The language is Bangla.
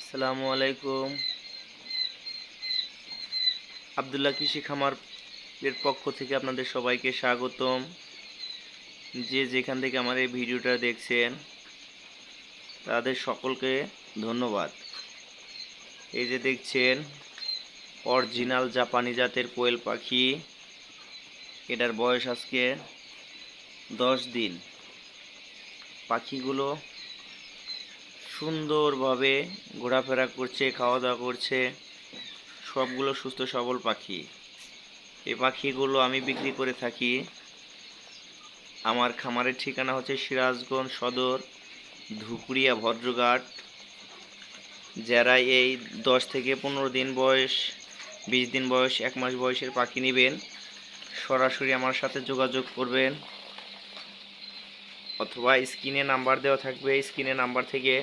আসসালামু আলাইকুম। আব্দুল্লাহ কৃষি খামারের পক্ষ থেকে আপনাদের সবাইকে স্বাগতম। যে যেখান থেকে আমার এই ভিডিওটা দেখছেন তাদের সকলকে ধন্যবাদ। এই যে দেখছেন অরিজিনাল জাপানি জাতের কোয়েল পাখি, এটার বয়স আজকে 10 দিন। পাখিগুলো সুন্দরভাবে ঘোরাফেরা করছে, খাওয়া দাওয়া করছে, সবগুলো সুস্থ সবল পাখি। এই পাখিগুলো আমি বিক্রি করে থাকি। আমার খামারের ঠিকানা হচ্ছে সিরাজগঞ্জ সদর, ধুকুরিয়া ভদ্রঘাট। যারা এই 10 থেকে 15 দিন বয়স, 20 দিন বয়স, 1 মাস বয়সের পাখি নেবেন, সরাসরি আমার সাথে যোগাযোগ করবেন, অথবা স্ক্রিনে নাম্বার দেওয়া থাকবে, স্ক্রিনে নাম্বার থেকে